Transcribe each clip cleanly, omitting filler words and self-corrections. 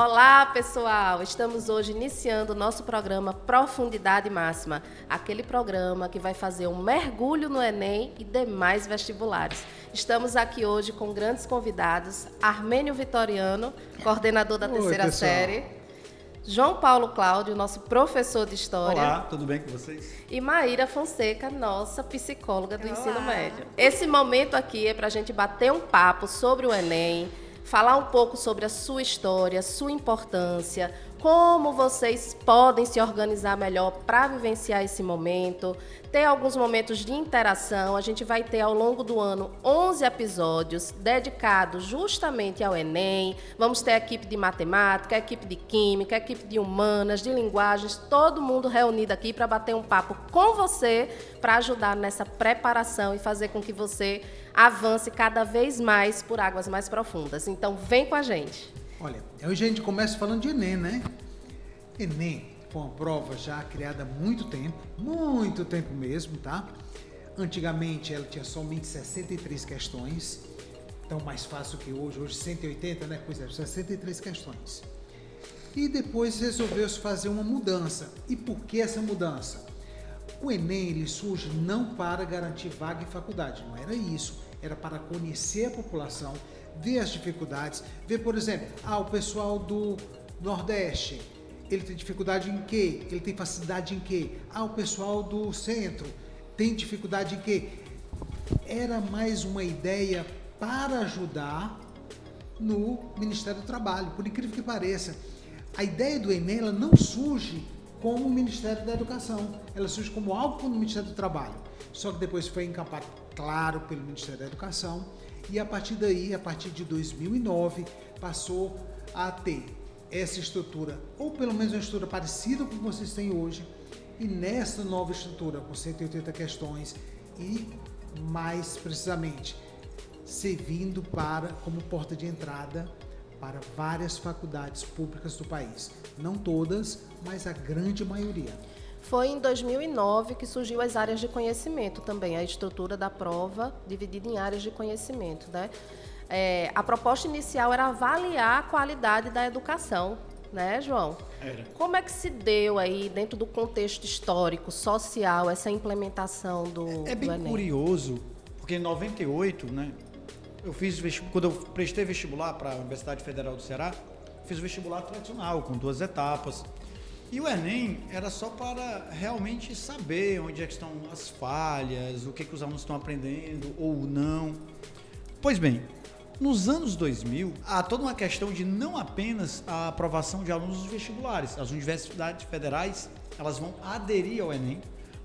Olá, pessoal! Estamos hoje iniciando o nosso programa Profundidade Máxima, aquele programa que vai fazer um mergulho no Enem e demais vestibulares. Estamos aqui hoje com grandes convidados, Armênio Vitoriano, coordenador da terceira série, João Paulo Cláudio, nosso professor de História. Olá, tudo bem com vocês? E Maíra Fonseca, nossa psicóloga do ensino médio. Esse momento aqui é para a gente bater um papo sobre o Enem, falar um pouco sobre a sua história, sua importância, como vocês podem se organizar melhor para vivenciar esse momento, ter alguns momentos de interação. A gente vai ter ao longo do ano 11 episódios dedicados justamente ao Enem. Vamos ter a equipe de matemática, a equipe de química, a equipe de humanas, de linguagens, todo mundo reunido aqui para bater um papo com você, para ajudar nessa preparação e fazer com que você avance cada vez mais por águas mais profundas. Então, vem com a gente. Olha, hoje a gente começa falando de Enem, né? Enem foi uma prova já criada há muito tempo mesmo, tá? Antigamente ela tinha somente 63 questões, então mais fácil que hoje 180, né? Pois é, 63 questões. E depois resolveu-se fazer uma mudança. E por que essa mudança? O Enem ele surge não para garantir vaga em faculdade, não era isso, era para conhecer a população, ver as dificuldades, ver, por exemplo, o pessoal do Nordeste, ele tem dificuldade em quê? Ele tem facilidade em quê? O pessoal do Centro tem dificuldade em quê? Era mais uma ideia para ajudar no Ministério do Trabalho, por incrível que pareça. A ideia do Enem ela não surge como o Ministério da Educação, ela surge como algo no Ministério do Trabalho, só que depois foi encampado, claro, pelo Ministério da Educação, e a partir daí, a partir de 2009, passou a ter essa estrutura, ou pelo menos uma estrutura parecida com o que vocês têm hoje, e nessa nova estrutura, com 180 questões, e mais precisamente, servindo como porta de entrada para várias faculdades públicas do país. Não todas, mas a grande maioria. Foi em 2009 que surgiu as áreas de conhecimento também, a estrutura da prova dividida em áreas de conhecimento, né? A proposta inicial era avaliar a qualidade da educação, né, João? Era. Como é que se deu aí, dentro do contexto histórico, social, essa implementação do Enem? É bem curioso, porque em 98, né, quando eu prestei vestibular para a Universidade Federal do Ceará, fiz o vestibular tradicional, com 2 etapas. E o Enem era só para realmente saber onde é que estão as falhas, o que os alunos estão aprendendo ou não. Pois bem, nos anos 2000, há toda uma questão de não apenas a aprovação de alunos dos vestibulares. As universidades federais, elas vão aderir ao Enem,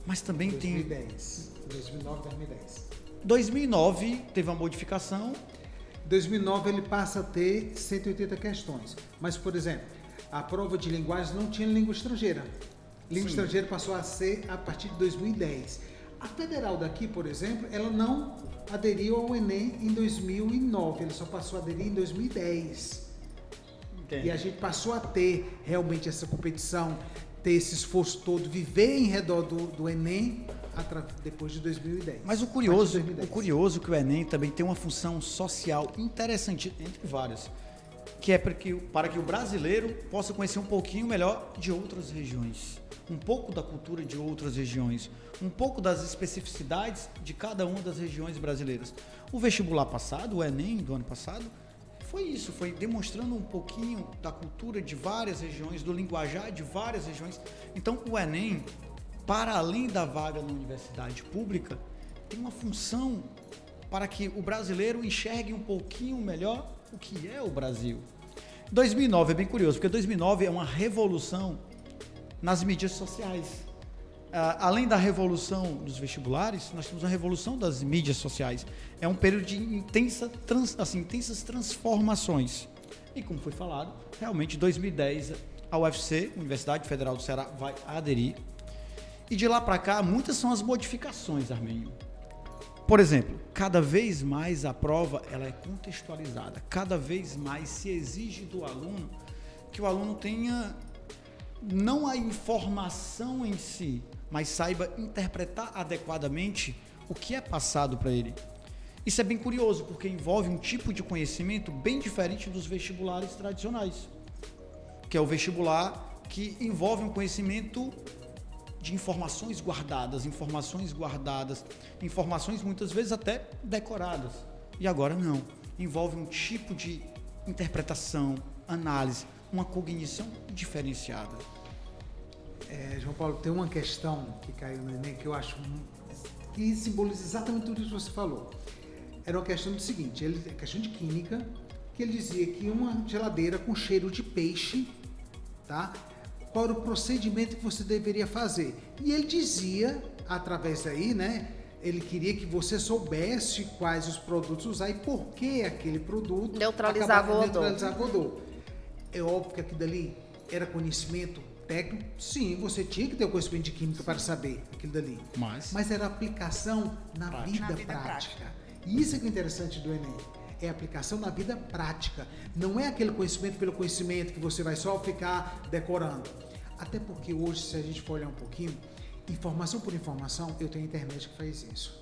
mas também 2010, 2009, 2010. 2009 teve uma modificação. 2009 ele passa a ter 180 questões, mas, por exemplo, a prova de linguagem não tinha língua estrangeira. Língua estrangeira passou a ser a partir de 2010. A federal daqui, por exemplo, ela não aderiu ao Enem em 2009, ela só passou a aderir em 2010. Entendi. E a gente passou a ter realmente essa competição, ter esse esforço todo, viver em redor do Enem depois de 2010. Mas o curioso é que o Enem também tem uma função social interessante, entre várias, que é para que o brasileiro possa conhecer um pouquinho melhor de outras regiões, um pouco da cultura de outras regiões, um pouco das especificidades de cada uma das regiões brasileiras. O vestibular passado, o Enem do ano passado, foi isso, foi demonstrando um pouquinho da cultura de várias regiões, do linguajar de várias regiões. Então, o Enem, para além da vaga na universidade pública, tem uma função para que o brasileiro enxergue um pouquinho melhor o que é o Brasil. 2009 é bem curioso, porque 2009 é uma revolução nas mídias sociais. Além da revolução dos vestibulares, nós temos a revolução das mídias sociais. É um período de intensas transformações. E como foi falado, realmente em 2010 a UFC, Universidade Federal do Ceará, vai aderir. E de lá para cá, muitas são as modificações, Armênio. Por exemplo, cada vez mais a prova ela é contextualizada, cada vez mais se exige do aluno que o aluno tenha não a informação em si, mas saiba interpretar adequadamente o que é passado para ele. Isso é bem curioso, porque envolve um tipo de conhecimento bem diferente dos vestibulares tradicionais. que é o vestibular, que envolve um conhecimento de informações guardadas, informações muitas vezes até decoradas. E agora não. Envolve um tipo de interpretação, análise, uma cognição diferenciada. João Paulo, tem uma questão que caiu no Enem que eu acho que simboliza exatamente tudo isso que você falou. Era uma questão do seguinte, questão de química, que ele dizia que uma geladeira com cheiro de peixe, tá? Qual era o procedimento que você deveria fazer? E ele dizia, através daí, né? Ele queria que você soubesse quais os produtos usar e por que aquele produto neutralizava o odor. É óbvio que aquilo dali era conhecimento técnico. Sim, você tinha que ter o conhecimento de química para saber aquilo dali. Mas era aplicação na vida prática. E isso é que é interessante do Enem. É aplicação na vida prática. Não é aquele conhecimento pelo conhecimento que você vai só ficar decorando. Até porque hoje, se a gente for olhar um pouquinho, informação por informação, eu tenho a internet que faz isso.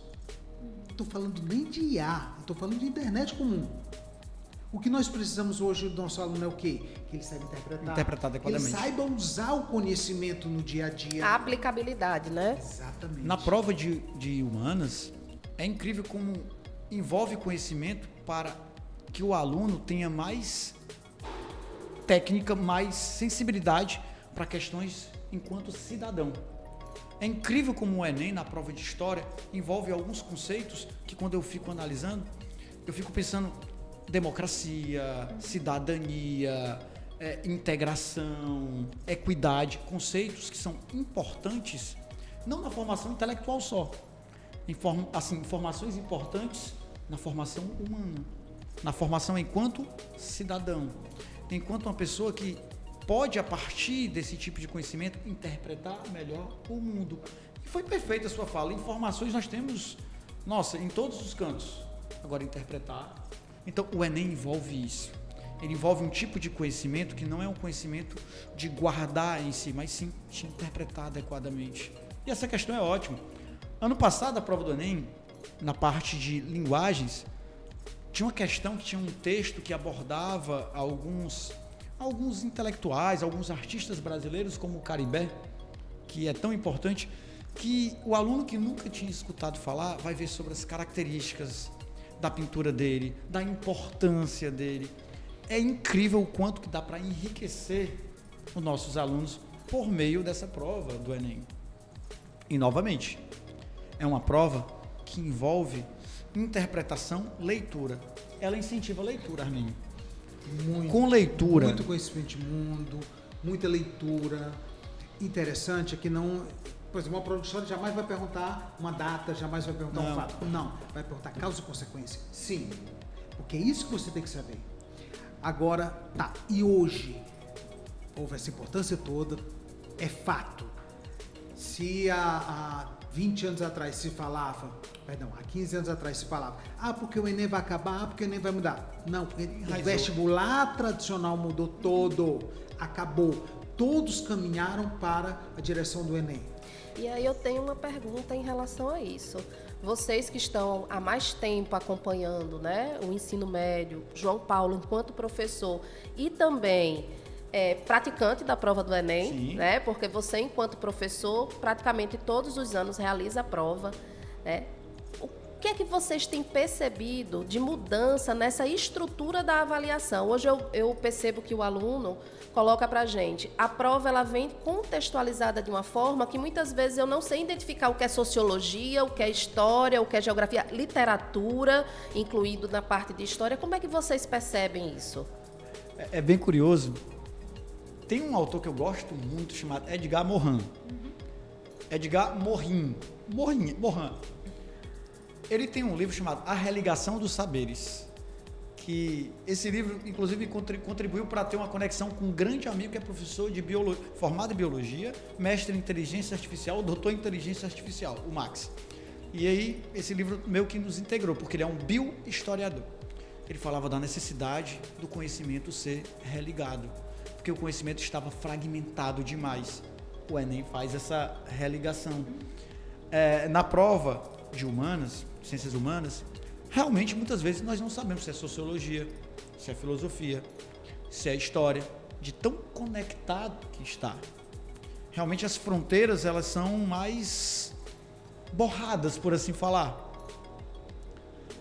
Não estou falando nem de IA, estou falando de internet comum. O que nós precisamos hoje do nosso aluno é o quê? Que ele saiba interpretar adequadamente. Que ele saiba usar o conhecimento no dia a dia. A aplicabilidade, né? Exatamente. Na prova de humanas, é incrível como envolve conhecimento para que o aluno tenha mais técnica, mais sensibilidade para questões enquanto cidadão. É incrível como o Enem, na prova de história, envolve alguns conceitos que, quando eu fico analisando, eu fico pensando democracia, cidadania, integração, equidade, conceitos que são importantes, não na formação intelectual só, informações importantes na formação humana, na formação enquanto cidadão, enquanto uma pessoa que pode, a partir desse tipo de conhecimento, interpretar melhor o mundo. E foi perfeita a sua fala. Informações nós temos, em todos os cantos. Agora, interpretar. Então, o Enem envolve isso. Ele envolve um tipo de conhecimento que não é um conhecimento de guardar em si, mas sim de interpretar adequadamente. E essa questão é ótima. Ano passado, a prova do Enem, na parte de linguagens, tinha uma questão que tinha um texto que abordava alguns intelectuais, alguns artistas brasileiros, como o Caribé, que é tão importante, que o aluno que nunca tinha escutado falar vai ver sobre as características da pintura dele, da importância dele. É incrível o quanto que dá para enriquecer os nossos alunos por meio dessa prova do Enem. E, novamente, é uma prova que envolve interpretação, leitura. Ela incentiva a leitura, Arminho. Com leitura. Muito conhecimento de mundo, muita leitura. Interessante é que não... Por exemplo, uma prova de história jamais vai perguntar uma data, jamais vai perguntar um fato. Não, vai perguntar causa e consequência. Sim, porque é isso que você tem que saber. Agora, e hoje houve essa importância toda, é fato. Se há 20 anos atrás se falava, há 15 anos atrás se falava, porque o Enem vai acabar, porque o Enem vai mudar. Não, o vestibular tradicional mudou todo, acabou. Todos caminharam para a direção do Enem. E aí eu tenho uma pergunta em relação a isso. Vocês que estão há mais tempo acompanhando, né, o ensino médio, João Paulo enquanto professor e também praticante da prova do Enem, né, porque você enquanto professor praticamente todos os anos realiza a prova, né? O que é que vocês têm percebido de mudança nessa estrutura da avaliação? Hoje eu percebo que o aluno coloca pra gente, a prova ela vem contextualizada de uma forma que muitas vezes eu não sei identificar o que é sociologia, o que é história, o que é geografia, literatura, incluído na parte de história. Como é que vocês percebem isso? É bem curioso. Tem um autor que eu gosto muito chamado Edgar Morin. Edgar Morin. Ele tem um livro chamado A Religação dos Saberes, que esse livro, inclusive, contribuiu para ter uma conexão com um grande amigo que é professor de formado em biologia, mestre em inteligência artificial, doutor em inteligência artificial, o Max. E aí, esse livro meio que nos integrou, porque ele é um biohistoriador. Ele falava da necessidade do conhecimento ser religado, porque o conhecimento estava fragmentado demais. O Enem faz essa religação. Na prova de humanas, ciências humanas, realmente, muitas vezes, nós não sabemos se é sociologia, se é filosofia, se é história. de tão conectado que está. Realmente as fronteiras, elas são mais borradas, por assim falar.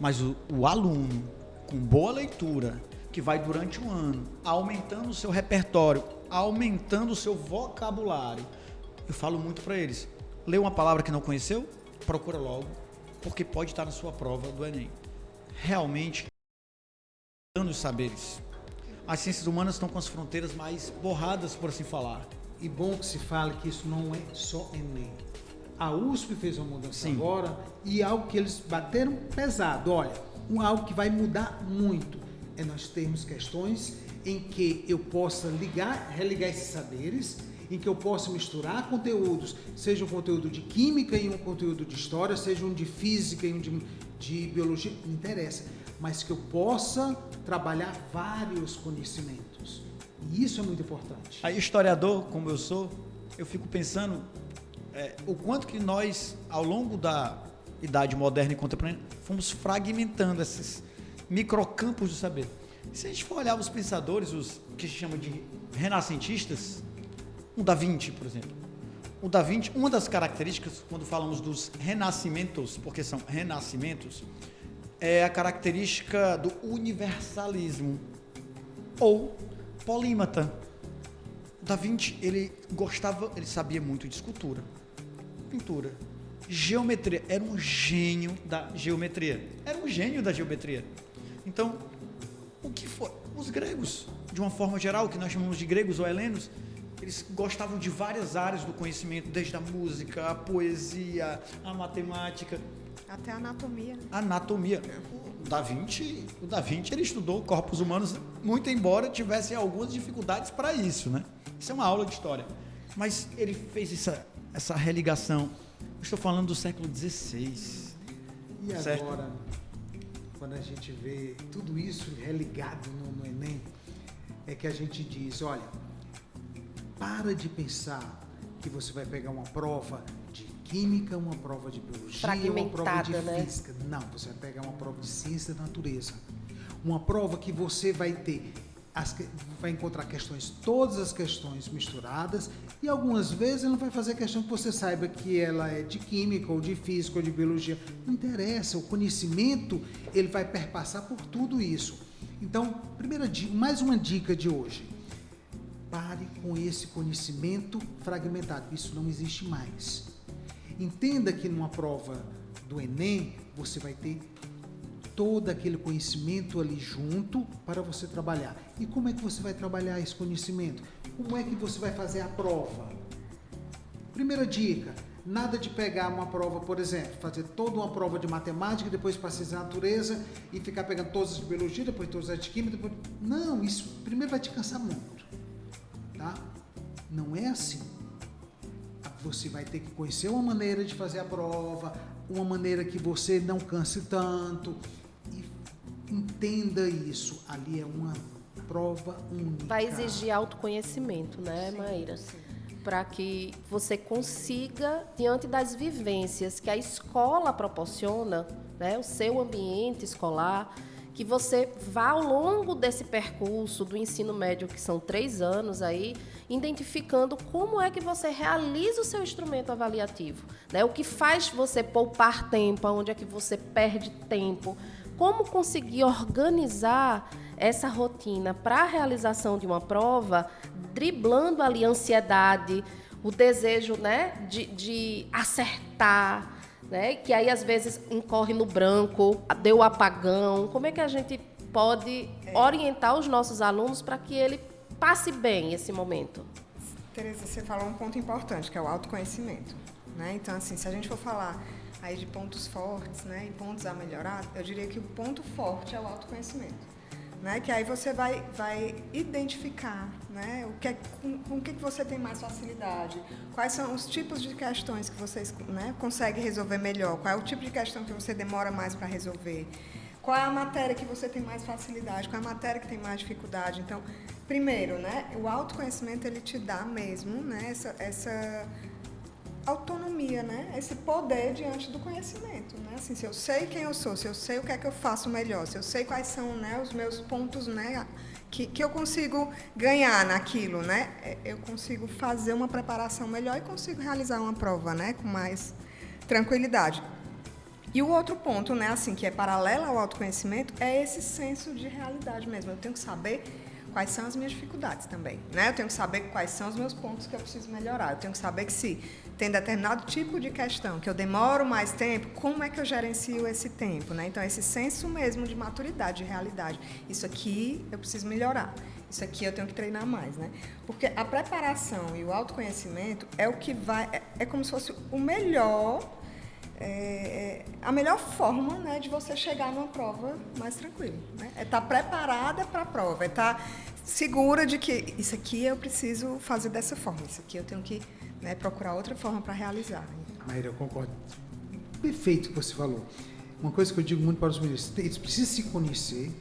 Mas o aluno, com boa leitura, que vai durante um ano, aumentando o seu repertório, aumentando o seu vocabulário, eu falo muito para eles, lê uma palavra que não conheceu, procura logo, porque pode estar na sua prova do Enem. Realmente, dando os saberes. As ciências humanas estão com as fronteiras mais borradas, por assim falar. E bom que se fale que isso não é só Enem. A USP fez uma mudança Sim. agora e algo que eles bateram pesado. Olha, algo que vai mudar muito é nós termos questões em que eu possa religar esses saberes, em que eu possa misturar conteúdos, seja um conteúdo de química e um conteúdo de história, seja um de física e um de biologia, não interessa, mas que eu possa trabalhar vários conhecimentos. E isso é muito importante. Aí, historiador, como eu sou, eu fico pensando o quanto que nós, ao longo da idade moderna e contemporânea, fomos fragmentando esses microcampos do saber. Se a gente for olhar os pensadores, os que a gente chama de renascentistas, o Da Vinci, por exemplo. O Da Vinci, uma das características, quando falamos dos renascimentos, porque são renascimentos, é a característica do universalismo, ou polímata. O Da Vinci, ele sabia muito de escultura, pintura, geometria, era um gênio da geometria. Então, o que foi? Os gregos, de uma forma geral, que nós chamamos de gregos ou helenos, eles gostavam de várias áreas do conhecimento, desde a música, a poesia, a matemática. Até a anatomia. Anatomia. O Da Vinci, ele estudou corpos humanos, muito embora tivesse algumas dificuldades para isso, né? Isso é uma aula de história. Mas ele fez essa religação. Eu estou falando do século XVI. E certo? agora, quando a gente vê tudo isso religado no Enem, é que a gente diz, olha, para de pensar que você vai pegar uma prova de química, uma prova de biologia, uma prova de física. Não, você vai pegar uma prova de ciência da natureza. Uma prova que você vai ter, vai encontrar todas as questões misturadas, e algumas vezes ele não vai fazer questão que você saiba que ela é de química, ou de física, ou de biologia. Não interessa, o conhecimento, ele vai perpassar por tudo isso. Então, mais uma dica de hoje. Pare com esse conhecimento fragmentado. Isso não existe mais. Entenda que numa prova do Enem, você vai ter todo aquele conhecimento ali junto para você trabalhar. E como é que você vai trabalhar esse conhecimento? Como é que você vai fazer a prova? Primeira dica, nada de pegar uma prova, por exemplo, fazer toda uma prova de matemática, depois passar na natureza e ficar pegando todas as de biologia, depois todas as de química, depois... Não, isso primeiro vai te cansar muito. Tá? Não é assim. Você vai ter que conhecer uma maneira de fazer a prova, uma maneira que você não canse tanto. E entenda isso. Ali é uma prova única. Vai exigir autoconhecimento, né, Maíra? Para que você consiga, diante das vivências que a escola proporciona, né, o seu ambiente escolar, que você vá ao longo desse percurso do ensino médio, que são 3 anos aí, identificando como é que você realiza o seu instrumento avaliativo, né? O que faz você poupar tempo, onde é que você perde tempo, como conseguir organizar essa rotina para a realização de uma prova, driblando ali a ansiedade, o desejo, né, de acertar, né? Que aí às vezes incorre no branco, deu apagão. Como é que a gente pode orientar os nossos alunos para que ele passe bem esse momento? Tereza, você falou um ponto importante, que é o autoconhecimento, né? Então, assim, se a gente for falar aí de pontos fortes, né, e pontos a melhorar, eu diria que o ponto forte é o autoconhecimento. Né, que aí você vai identificar, né, com o que você tem mais facilidade, quais são os tipos de questões que você, né, consegue resolver melhor, qual é o tipo de questão que você demora mais para resolver, qual é a matéria que você tem mais facilidade, qual é a matéria que tem mais dificuldade. Então, primeiro, né, o autoconhecimento ele te dá mesmo, né, essa autonomia autonomia, né? Esse poder diante do conhecimento, né? Assim, se eu sei quem eu sou, se eu sei o que é que eu faço melhor, se eu sei quais são, né, os meus pontos, né, que eu consigo ganhar naquilo, né? Eu consigo fazer uma preparação melhor e consigo realizar uma prova, né, com mais tranquilidade. E o outro ponto, né, assim, que é paralelo ao autoconhecimento, é esse senso de realidade mesmo. Eu tenho que saber quais são as minhas dificuldades também, né? Eu tenho que saber quais são os meus pontos que eu preciso melhorar. Eu tenho que saber que se tem determinado tipo de questão que eu demoro mais tempo, como é que eu gerencio esse tempo, né? Então, esse senso mesmo de maturidade, de realidade. Isso aqui eu preciso melhorar. Isso aqui eu tenho que treinar mais, né? Porque a preparação e o autoconhecimento é o que vai... É como se fosse o melhor... a melhor forma, né, de você chegar numa prova mais tranquilo, né? É estar preparada para a prova, é estar segura de que isso aqui eu preciso fazer dessa forma, isso aqui eu tenho que, né, procurar outra forma para realizar. Maíra, eu concordo. Perfeito o que você falou. Uma coisa que eu digo muito para os meninos, eles precisam se conhecer,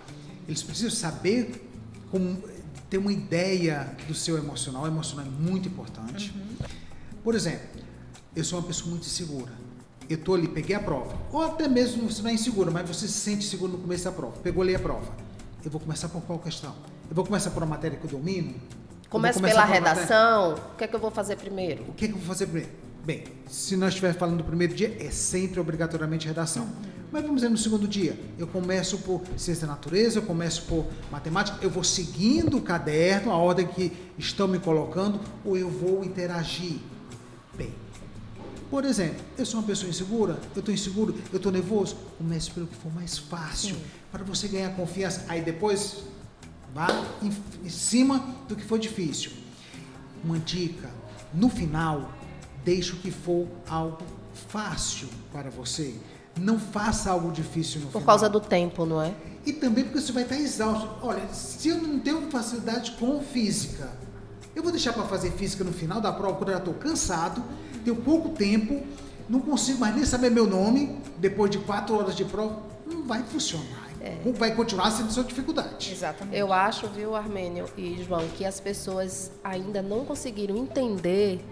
eles precisam saber como ter uma ideia do seu emocional. O emocional é muito importante. Por exemplo, eu sou uma pessoa muito insegura. Eu estou ali, peguei a prova. Ou até mesmo você não é inseguro, mas você se sente seguro no começo da prova. Pegou ali a prova. Eu vou começar por qual questão? Eu vou começar por uma matéria que eu domino? Começo pela redação. O que é que eu vou fazer primeiro? O que é que eu vou fazer primeiro? Bem, se nós estivermos falando do primeiro dia, é sempre obrigatoriamente redação. Mas vamos dizer no segundo dia, eu começo por ciência da natureza, eu começo por matemática, eu vou seguindo o caderno, a ordem que estão me colocando, ou eu vou interagir? Bem, por exemplo, eu sou uma pessoa insegura, eu estou inseguro, eu estou nervoso, comece pelo que for mais fácil, para você ganhar confiança, aí depois vá em cima do que for difícil. Uma dica, no final, deixe o que for algo fácil para você, não faça algo difícil no final. Por causa do tempo, não é? E também porque você vai estar exausto. Olha, se eu não tenho facilidade com física, eu vou deixar para fazer física no final da prova, quando eu já estou cansado, tenho pouco tempo, não consigo mais nem saber meu nome, depois de 4 horas de prova, não vai funcionar. Vai continuar sendo sua dificuldade. Exatamente. Eu acho, viu, Armênio e João, que as pessoas ainda não conseguiram entender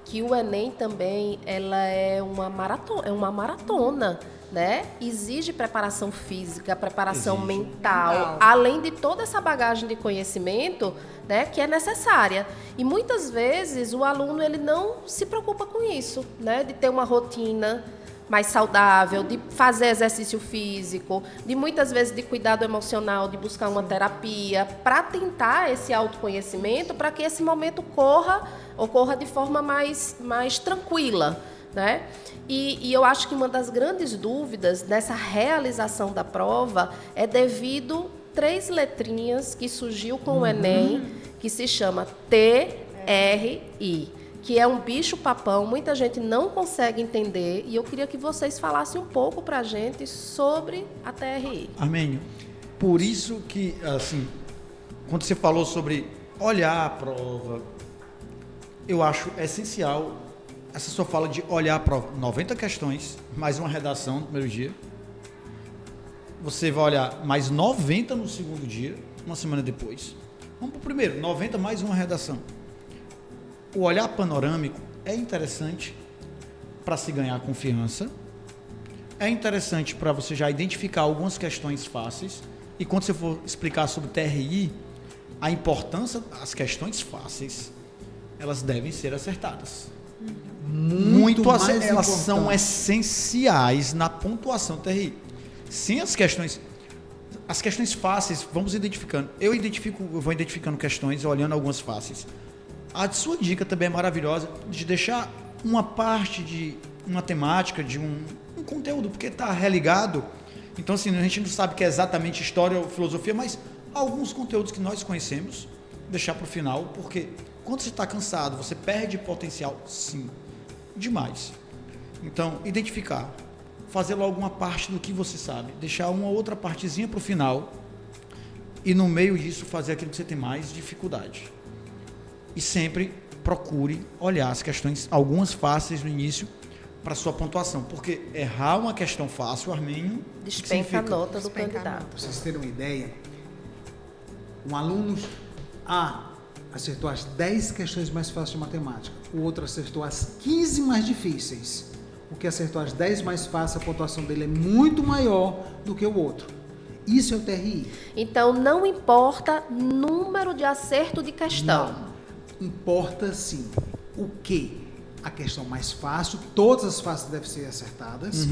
que o Enem também ela é uma maratona, né? Exige preparação física, preparação mental, além de toda essa bagagem de conhecimento, né, que é necessária. E muitas vezes o aluno ele não se preocupa com isso, né, de ter uma rotina mais saudável, de fazer exercício físico, de muitas vezes de cuidado emocional, de buscar uma terapia, para tentar esse autoconhecimento, para que esse momento ocorra de forma mais tranquila, né? E eu acho que uma das grandes dúvidas dessa realização da prova é devido 3 letrinhas que surgiu com o Enem, que se chama TRI, que é um bicho-papão, muita gente não consegue entender, e eu queria que vocês falassem um pouco para a gente sobre a TRI. Armênio, por isso que, assim, quando você falou sobre olhar a prova, eu acho essencial essa sua fala de olhar a prova. 90 questões, mais uma redação no primeiro dia. Você vai olhar mais 90 no segundo dia, uma semana depois. Vamos para o primeiro, 90 mais uma redação. O olhar panorâmico é interessante para se ganhar confiança, é interessante para você já identificar algumas questões fáceis, e quando você for explicar sobre TRI, a importância das questões fáceis, elas devem ser acertadas. Elas são essenciais na pontuação TRI. Sem as questões fáceis, vamos identificando. Eu vou identificando questões, olhando algumas fáceis. A sua dica também é maravilhosa, de deixar uma parte de uma temática, de um conteúdo, porque está religado. Então, assim, a gente não sabe que é exatamente história ou filosofia, mas alguns conteúdos que nós conhecemos, deixar para o final, porque quando você está cansado, você perde potencial, sim, demais. Então, identificar, fazer logo uma parte do que você sabe, deixar uma outra partezinha para o final, e no meio disso fazer aquilo que você tem mais dificuldade. E sempre procure olhar as questões, algumas fáceis no início, para sua pontuação, porque errar uma questão fácil, Armênio, despenca a nota do candidato. Para vocês terem uma ideia, um aluno A acertou as 10 questões mais fáceis de matemática. O outro acertou as 15 mais difíceis. O que acertou as 10 mais fáceis, a pontuação dele é muito maior do que o outro. Isso é o TRI. Então, não importa número de acerto de questão. Não. Importa sim o quê? A questão mais fácil, todas as fáceis devem ser acertadas.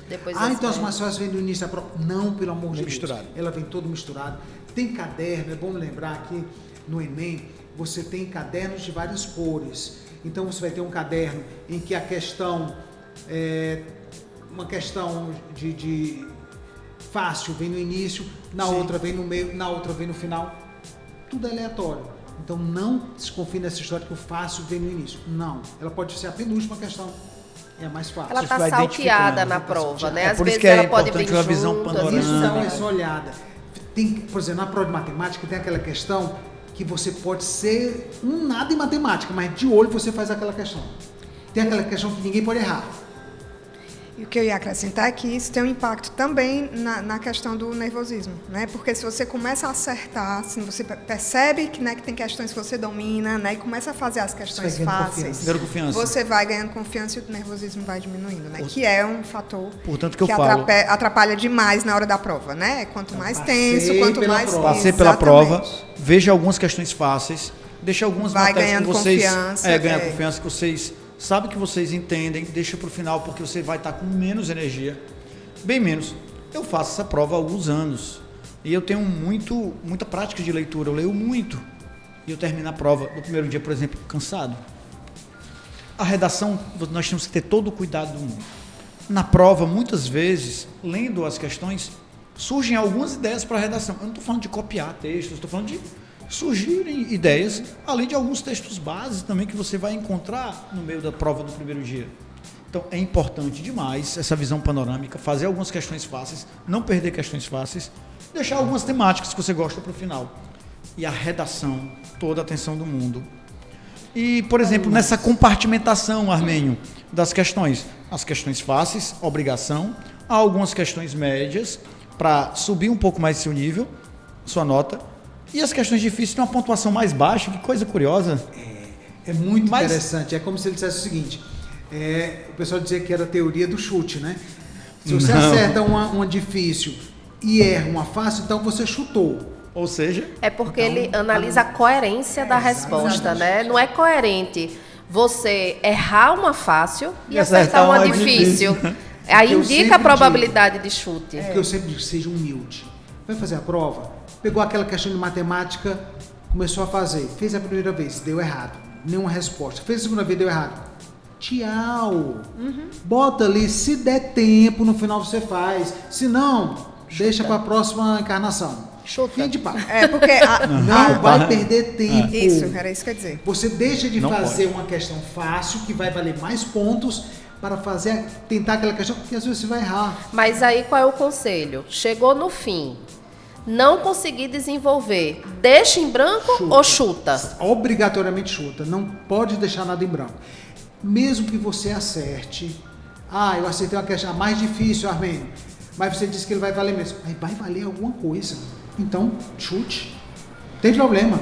Depois Então as mais fáceis vêm no início da prova. Não, pelo amor de Deus. Misturado. Ela vem toda misturada. Tem caderno, é bom lembrar que no Enem você tem cadernos de várias cores. Então você vai ter um caderno em que a questão uma questão de fácil vem no início, na outra vem no meio, na outra vem no final. Tudo é aleatório. Então não se confie nessa história que o fácil vem no início. Não. Ela pode ser a penúltima questão. É a mais fácil. Ela está vai salteada identificando, na tá prova, salteada. né? É Às por isso vezes que é ela pode vir importante uma visão juntas, panorâmica. Isso não é isso. só olhada. Tem, por exemplo, na prova de matemática tem aquela questão que você pode ser um nada em matemática, mas de olho você faz aquela questão. Tem aquela questão que ninguém pode errar. E o que eu ia acrescentar é que isso tem um impacto também na questão do nervosismo, né? Porque se você começa a acertar, assim, você percebe que, né, que tem questões que você domina, né? E começa a fazer as questões Você vai ganhando fáceis. confiança. Você vai ganhando confiança e o nervosismo vai diminuindo, né? Que é um fator Portanto, que eu falo. atrapalha demais na hora da prova, né? Quanto mais Passei tenso, quanto pela mais... prova. Passei pela Exatamente. prova, veja algumas questões fáceis, deixa algumas Vai matérias ganhando que vocês confiança, ganhar confiança, que vocês sabem que vocês entendem, deixa para o final porque você vai estar com menos energia, bem menos. Eu faço essa prova há alguns anos e eu tenho muita prática de leitura, eu leio muito e eu termino a prova no primeiro dia, por exemplo, cansado. A redação, nós temos que ter todo o cuidado do mundo. Na prova, muitas vezes, lendo as questões, surgem algumas ideias para a redação. Eu não estou falando de copiar textos, estou falando de surgirem ideias, além de alguns textos básicos também que você vai encontrar no meio da prova do primeiro dia. Então, é importante demais essa visão panorâmica, fazer algumas questões fáceis, não perder questões fáceis, deixar algumas temáticas que você gosta para o final. E a redação, toda a atenção do mundo. E, por exemplo, nessa compartimentação, Armênio, das questões. As questões fáceis, obrigação, há algumas questões médias, para subir um pouco mais seu nível, sua nota, e as questões difíceis têm uma pontuação mais baixa, que coisa curiosa. É muito Mas- interessante. É como se ele dissesse o seguinte: o pessoal dizia que era a teoria do chute, né? Se você Não. acerta uma difícil e erra uma fácil, então você chutou. Ou seja, É porque Então, ele analisa a coerência da resposta, né? Não é coerente você errar uma fácil e acertar uma difícil. Aí Eu indica a sempre probabilidade de chute. Porque eu sempre digo, seja humilde. Vai fazer a prova, pegou aquela questão de matemática, começou a fazer, fez a primeira vez, deu errado, nenhuma resposta. Fez a segunda vez, deu errado. Tchau. Bota ali, se der tempo, no final você faz. Se não, deixa para a próxima encarnação. Chuta. Fim de papo. É, porque... Não vai perder tempo. Isso, era isso que eu ia dizer. Você deixa de Não fazer pode. uma questão fácil, que vai valer mais pontos, para tentar aquela questão que às vezes você vai errar. Mas aí qual é o conselho? Chegou no fim, não conseguir desenvolver, deixa em branco ou chuta? Obrigatoriamente chuta, não pode deixar nada em branco. Mesmo que você acerte, eu acertei uma questão mais difícil, Armênio, mas você disse que ele vai valer mesmo. Aí vai valer alguma coisa, então chute, não tem problema.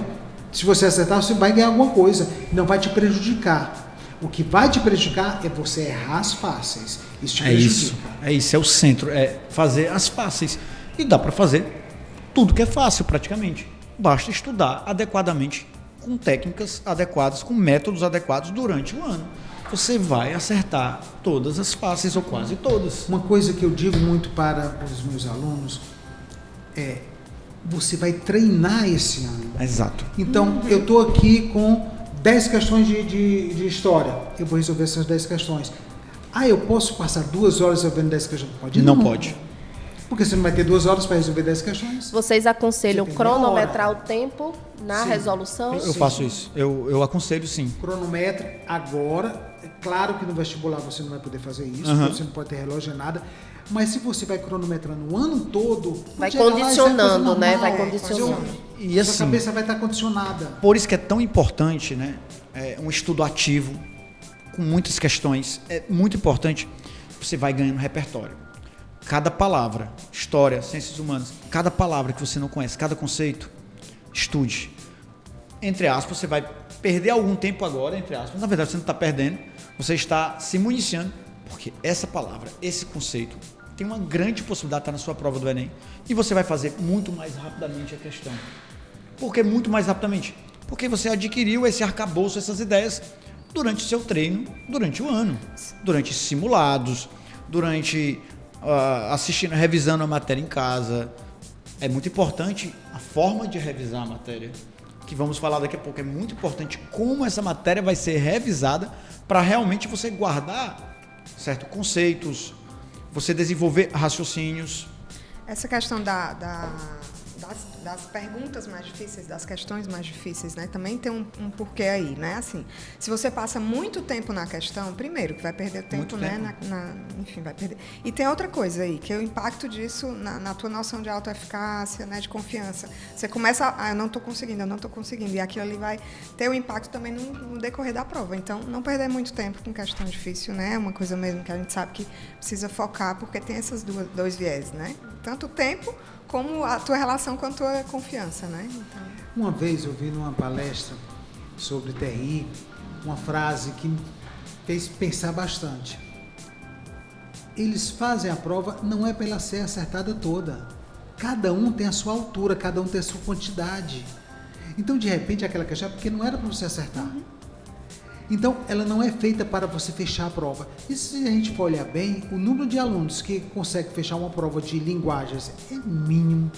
Se você acertar, você vai ganhar alguma coisa, não vai te prejudicar. O que vai te prejudicar é você errar as fáceis. Isso te prejudica. é isso, é o centro, é fazer as fáceis. E dá para fazer tudo que é fácil praticamente. Basta estudar adequadamente, com técnicas adequadas, com métodos adequados durante o ano. Você vai acertar todas as fáceis ou quase todas. Uma coisa que eu digo muito para os meus alunos é: você vai treinar esse ano. Exato. Então, eu estou aqui com 10 questões de história. Eu vou resolver essas 10 questões. Eu posso passar 2 horas resolvendo 10 questões? Pode Não pode. Porque você não vai ter 2 horas para resolver 10 questões. Vocês aconselham Você tem meia cronometrar hora. o tempo na Sim. resolução? Eu faço isso. Eu aconselho sim. Cronometra agora. É claro que no vestibular você não vai poder fazer isso, Uhum. você não pode ter relógio nem nada. Mas se você vai cronometrando o ano todo, Vai chegar lá, isso é coisa condicionando, né? normal. Vai condicionando. E Sua assim, cabeça vai estar condicionada. por isso que é tão importante, né? Um estudo ativo, com muitas questões. É muito importante. Você vai ganhando repertório. Cada palavra, história, ciências humanas, cada palavra que você não conhece, cada conceito, estude. entre aspas, você vai perder algum tempo agora, entre aspas. Na verdade, você não está perdendo, você está se municiando, porque essa palavra, esse conceito, tem uma grande possibilidade de estar na sua prova do Enem e você vai fazer muito mais rapidamente a questão. Por que muito mais rapidamente? Porque você adquiriu esse arcabouço, essas ideias, durante o seu treino, durante o ano, durante simulados, durante assistindo, revisando a matéria em casa. É muito importante a forma de revisar a matéria, que vamos falar daqui a pouco. É muito importante como essa matéria vai ser revisada para realmente você guardar certos conceitos, você desenvolver raciocínios. Essa questão das perguntas mais difíceis, das questões mais difíceis, né? Também tem um porquê aí, né? Assim, se você passa muito tempo na questão, primeiro, que vai perder tempo, né? Enfim, vai perder. E tem outra coisa aí, que é o impacto disso na tua noção de autoeficácia, né? De confiança. Você começa, eu não estou conseguindo. E aquilo ali vai ter um impacto também no decorrer da prova. Então, não perder muito tempo com questão difícil, né? É uma coisa mesmo que a gente sabe que precisa focar, porque tem esses dois viés, né? Tanto o tempo como a tua relação com a tua confiança, né? Então... Uma vez eu vi numa palestra sobre TI uma frase que me fez pensar bastante. Eles fazem a prova não é para ela ser acertada toda. Cada um tem a sua altura, cada um tem a sua quantidade. Então, de repente, aquela questão é porque não era para você acertar. Então, ela não é feita para você fechar a prova. E se a gente for olhar bem, o número de alunos que consegue fechar uma prova de linguagens é mínimo,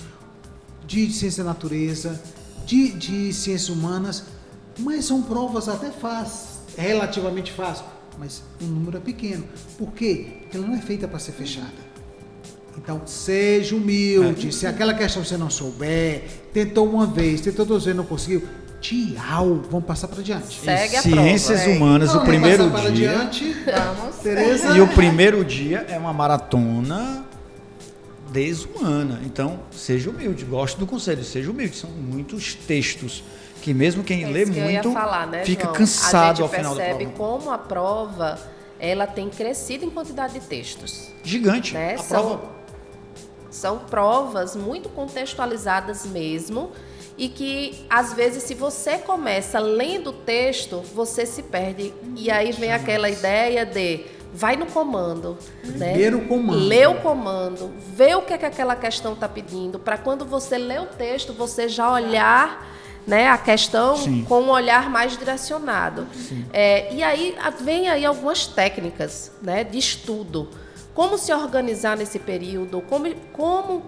de ciência da natureza, de ciências humanas, mas são provas até fáceis, relativamente fáceis, mas o número é pequeno. Por quê? Porque ela não é feita para ser fechada. Então, seja humilde. Se aquela questão você não souber, tentou uma vez, tentou duas vezes, não conseguiu, tchau, vamos passar para diante. Segue a Ciências prova. Humanas, o primeiro para dia. Diante. Vamos. Tereza. E o primeiro dia é uma maratona desumana. Então, seja humilde. Gosto do conselho, seja humilde. São muitos textos que mesmo quem lê isso que muito eu ia falar, né, fica João? cansado ao final da A gente prova. percebe como a prova ela tem crescido em quantidade de textos. Gigante. Né? A prova... São provas muito contextualizadas mesmo e que, às vezes, se você começa lendo o texto, você se perde. E aí vem aquela ideia de vai no comando. Primeiro né? comando. Lê o comando, vê o que aquela questão está pedindo, para quando você lê o texto, você já olhar, né, a questão Sim. com um olhar mais direcionado. E aí vem aí algumas técnicas, né, de estudo. Como se organizar nesse período?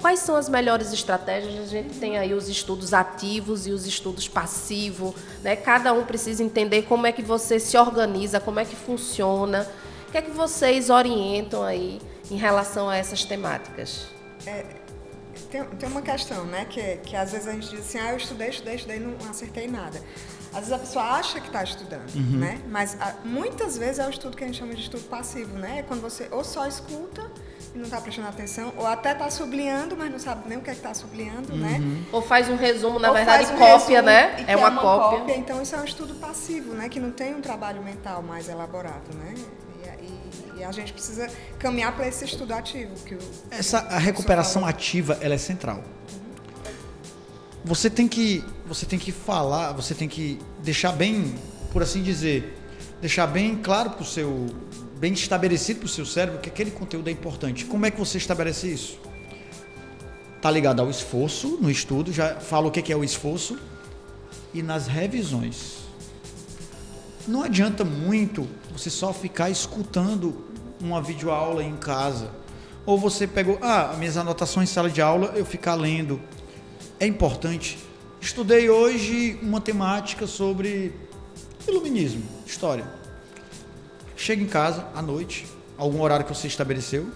Quais são as melhores estratégias? A gente tem aí os estudos ativos e os estudos passivos, né? Cada um precisa entender como é que você se organiza, como é que funciona. O que é que vocês orientam aí em relação a essas temáticas? Tem uma questão, né? Que às vezes a gente diz assim, eu estudei, não acertei nada. Às vezes a pessoa acha que está estudando, né? Mas muitas vezes é o estudo que a gente chama de estudo passivo, né? É quando você ou só escuta e não está prestando atenção, ou até está sublinhando, mas não sabe nem o que é que está sublinhando, né? Ou faz um resumo, na Ou verdade, faz um cópia, resumo, né? e que É uma cópia. Então isso é um estudo passivo, né? Que não tem um trabalho mental mais elaborado, né? E a gente precisa caminhar para esse estudo ativo. A recuperação ativa, ela é central. Você tem que falar, você tem que deixar bem, por assim dizer, deixar bem claro para o seu, bem estabelecido para o seu cérebro que aquele conteúdo é importante. Como é que você estabelece isso? Está ligado ao esforço no estudo, já falo o que é o esforço, e nas revisões. Não adianta muito você só ficar escutando uma videoaula em casa. Ou você pegou, minhas anotações em sala de aula, eu ficar lendo. É importante. Estudei hoje uma temática sobre iluminismo, história. Chega em casa, à noite, algum horário que você estabeleceu,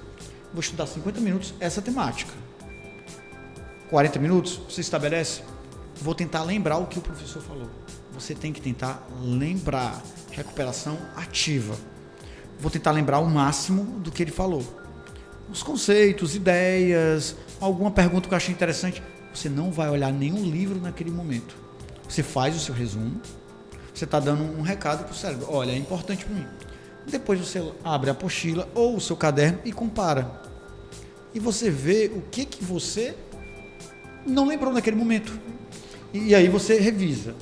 vou estudar 50 minutos essa temática. 40 minutos, você estabelece, vou tentar lembrar o que o professor falou. Você tem que tentar lembrar. Recuperação ativa. Vou tentar lembrar o máximo do que ele falou. Os conceitos, ideias, alguma pergunta que eu achei interessante. Você não vai olhar nenhum livro naquele momento. Você faz o seu resumo. Você está dando um recado para o cérebro. Olha, é importante para mim. Depois você abre a apostila ou o seu caderno e compara. E você vê o que você não lembrou naquele momento. E aí você revisa.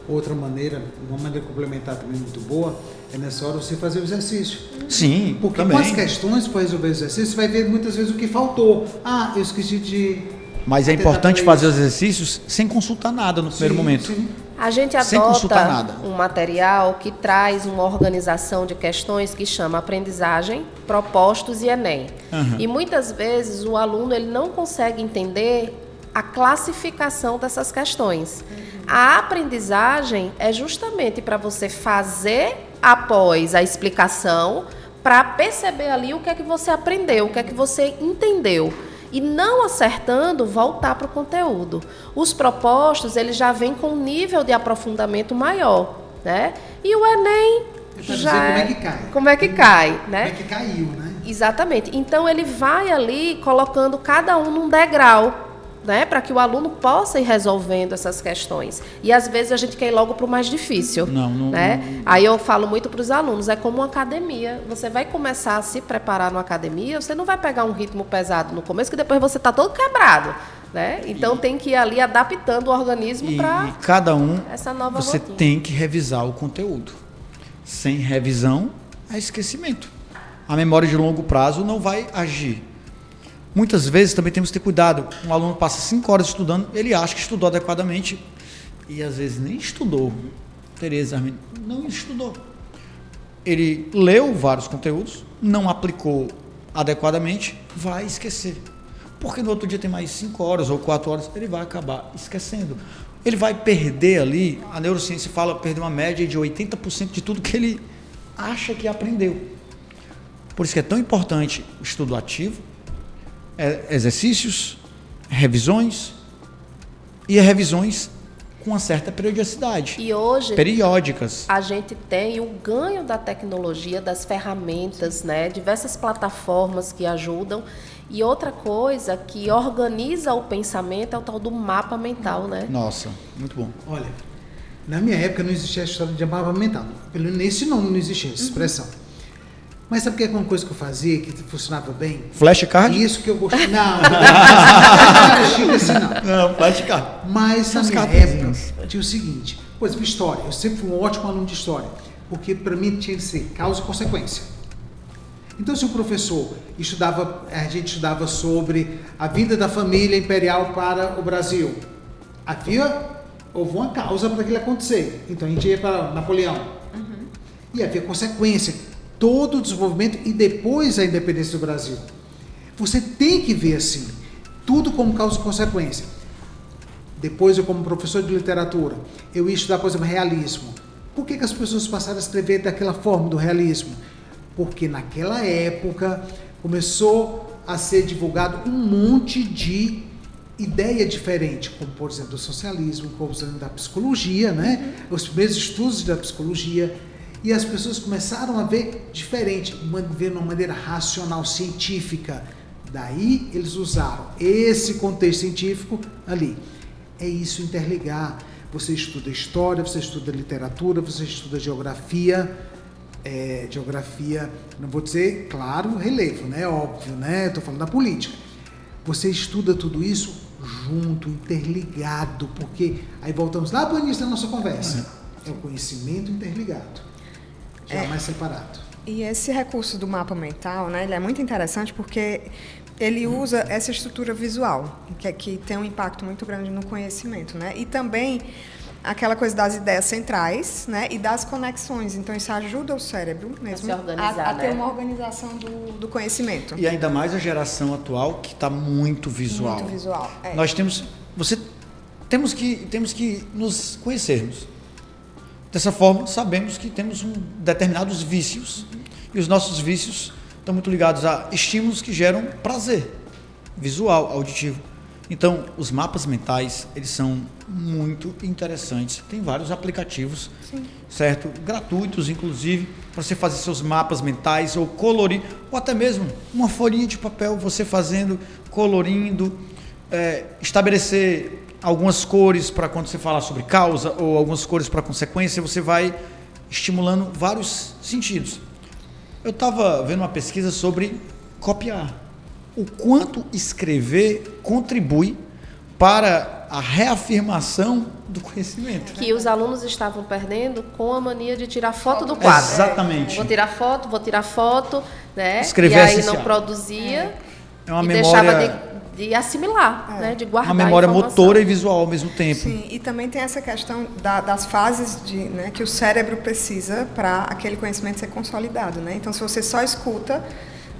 Outra maneira, uma maneira complementar também muito boa, é nessa hora você fazer o exercício. Sim, Porque também. com as questões para resolver o exercício, você vai ver muitas vezes o que faltou. Ah, eu esqueci de... Mas é tentar importante fazer fazer os isso. exercícios sem consultar nada no primeiro momento. Sim. A gente Sem consultar adota nada. um material que traz uma organização de questões que chama aprendizagem, propostos e Enem. E muitas vezes o aluno ele não consegue entender a classificação dessas questões. A aprendizagem é justamente para você fazer após a explicação, para perceber ali o que é que você aprendeu, o que é que você entendeu. E não acertando, voltar para o conteúdo. Os propostos, eles já vêm com um nível de aprofundamento maior, né? E o Enem já como é que cai. Como é que cai, né? Como é que caiu, né? Exatamente. Então, ele vai ali colocando cada um num degrau, né? Para que o aluno possa ir resolvendo essas questões. E, às vezes, a gente quer ir logo para o mais difícil. Não. Né? Aí eu falo muito para os alunos, é como uma academia. Você vai começar a se preparar numa academia, você não vai pegar um ritmo pesado no começo, que depois você está todo quebrado. Né? Então, tem que ir ali adaptando o organismo E para cada um, essa nova você rotina. tem que revisar o conteúdo. Sem revisão, é esquecimento. A memória de longo prazo não vai agir. Muitas vezes também temos que ter cuidado. Um aluno passa 5 horas estudando, ele acha que estudou adequadamente e às vezes nem estudou. Tereza Armin não estudou. Ele leu vários conteúdos, não aplicou adequadamente, vai esquecer. Porque no outro dia tem mais 5 horas ou 4 horas, ele vai acabar esquecendo. Ele vai perder ali, a neurociência fala, perder uma média de 80% de tudo que ele acha que aprendeu. Por isso que é tão importante o estudo ativo, exercícios, revisões e revisões com uma certa periodicidade. E hoje periódicas. a gente tem o ganho da tecnologia, das ferramentas, né? Diversas plataformas que ajudam. E outra coisa que organiza o pensamento é o tal do mapa mental, né? Nossa, muito bom. Olha, na minha época não existia a história de mapa mental. Nesse nome não existia essa expressão. Mas sabe o que é uma coisa que eu fazia que funcionava bem? Flashcard? Isso que eu gostei. Não assim não. Não, flashcard. Mas na Os minha cartazinhos. época tinha o seguinte, por exemplo, história. Eu sempre fui um ótimo aluno de história, porque para mim tinha que ser causa e consequência. Então, se o professor estudava, a gente estudava sobre a vinda da família imperial para o Brasil, houve uma causa para aquilo acontecer. Então, a gente ia para Napoleão. E havia consequência. Todo o desenvolvimento e depois a independência do Brasil. Você tem que ver assim, tudo como causa e consequência. Depois eu, como professor de literatura, eu ia estudar, por exemplo, realismo. Por que as pessoas passaram a escrever daquela forma, do realismo? Porque naquela época começou a ser divulgado um monte de ideia diferente, como por exemplo o socialismo, como por exemplo da psicologia, né? Os primeiros estudos da psicologia. E as pessoas começaram a ver diferente, ver de uma maneira racional, científica. Daí eles usaram esse contexto científico ali. É isso, interligar. Você estuda história, você estuda literatura, você estuda geografia. Geografia, não vou dizer, claro, relevo, né? Óbvio, né? Estou falando da política. Você estuda tudo isso junto, interligado, porque aí voltamos lá para o início da nossa conversa. É o conhecimento interligado. Jamais separado. E esse recurso do mapa mental, né, ele é muito interessante porque ele usa essa estrutura visual, que tem um impacto muito grande no conhecimento, né? E também aquela coisa das ideias centrais, né, e das conexões. Então, isso ajuda o cérebro mesmo a ter uma organização do conhecimento. E ainda mais a geração atual, que está muito visual. Muito visual. Nós temos que nos conhecermos. Dessa forma, sabemos que temos determinados vícios. E os nossos vícios estão muito ligados a estímulos que geram prazer visual, auditivo. Então, os mapas mentais, eles são muito interessantes. Tem vários aplicativos, certo? Gratuitos, inclusive, para você fazer seus mapas mentais ou colorir, ou até mesmo uma folhinha de papel, você fazendo, colorindo, estabelecer algumas cores para quando você falar sobre causa ou algumas cores para consequência, você vai estimulando vários sentidos. Eu estava vendo uma pesquisa sobre copiar. O quanto escrever contribui para a reafirmação do conhecimento. Que os alunos estavam perdendo com a mania de tirar foto do quadro. Exatamente. Vou tirar foto, né? Escrever e aí essencial. não produzia É uma e memória, deixava de assimilar, né? De guardar uma memória a informação. motora e visual ao mesmo tempo. Sim, e também tem essa questão das fases né, que o cérebro precisa para aquele conhecimento ser consolidado, né? Então, se você só escuta,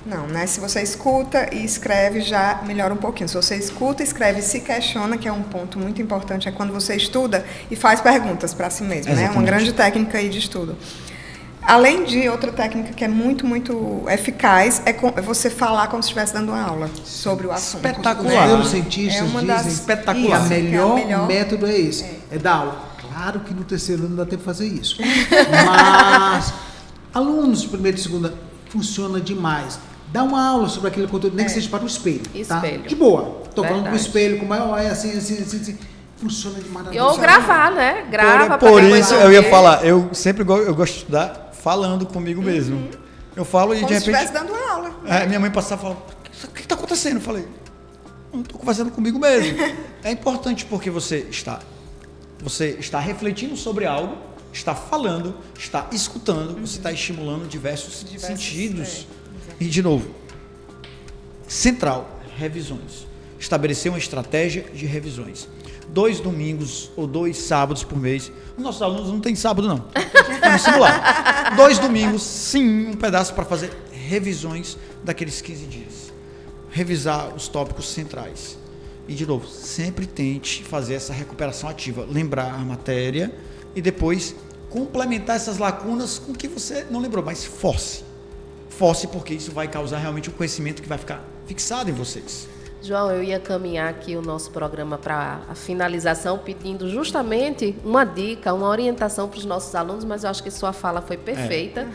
não, né? Se você escuta e escreve, já melhora um pouquinho. Se você escuta, escreve e se questiona, que é um ponto muito importante, é quando você estuda e faz perguntas para si mesmo, né? Uma grande técnica aí de estudo. Além de outra técnica que é muito, muito eficaz, é você falar como se estivesse dando uma aula sobre o assunto. Espetacular. Os neurocientistas É uma dizem das- espetacular. Isso, O melhor, que é a melhor- método é esse. É dar aula. Claro que no terceiro ano não dá tempo de fazer isso. Mas alunos de primeira e segunda funciona demais. Dá uma aula sobre aquele conteúdo, nem que seja para o espelho. Tá? Espelho. De boa. Tô falando com o Verdade. espelho, com o maior, assim. Funciona de maravilha. Ou gravar, né? Grava Por pra isso, depois eu ia ouvir. falar, eu sempre eu gosto de estudar falando comigo mesmo. Eu falo e Como de se repente... estivesse dando uma aula. Minha mãe passava e falava, o que está acontecendo? Eu falei, não estou conversando comigo mesmo. É importante porque você está refletindo sobre algo, está falando, está escutando, você está estimulando diversos sentidos. E, de novo, central, revisões. Estabelecer uma estratégia de revisões. 2 domingos ou 2 sábados por mês. Os nossos alunos não têm sábado, não. Vamos simular. 2 domingos, sim, um pedaço para fazer revisões daqueles 15 dias. Revisar os tópicos centrais. E, de novo, sempre tente fazer essa recuperação ativa. Lembrar a matéria e depois complementar essas lacunas com o que você não lembrou, mas force. Force, porque isso vai causar realmente um conhecimento que vai ficar fixado em vocês. João, eu ia caminhar aqui o nosso programa para a finalização, pedindo justamente uma dica, uma orientação para os nossos alunos, mas eu acho que sua fala foi perfeita.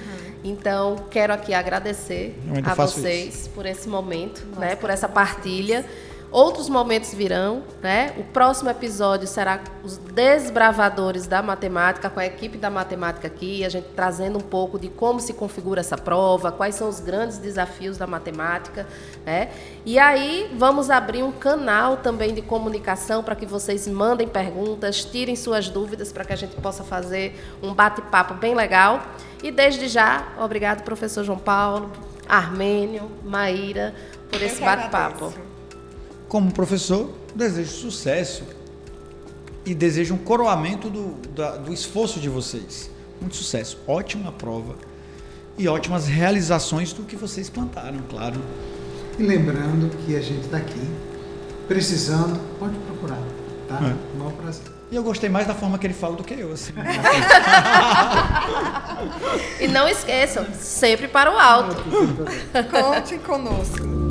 Então, quero aqui agradecer Eu ainda a faço vocês por esse momento, né, por essa partilha. Outros momentos virão, né? O próximo episódio será os desbravadores da matemática, com a equipe da matemática aqui, a gente trazendo um pouco de como se configura essa prova, quais são os grandes desafios da matemática, né? E aí vamos abrir um canal também de comunicação para que vocês mandem perguntas, tirem suas dúvidas para que a gente possa fazer um bate-papo bem legal. E desde já, obrigado, professor João Paulo, Armênio, Maíra, por esse bate-papo. Como professor, desejo sucesso e desejo um coroamento do esforço de vocês. Muito sucesso, ótima prova e ótimas realizações do que vocês plantaram, claro. E lembrando que a gente está aqui, precisando, pode procurar, tá? Maior prazer. E eu gostei mais da forma que ele fala do que eu, assim. E não esqueçam, sempre para o alto. Conte conosco.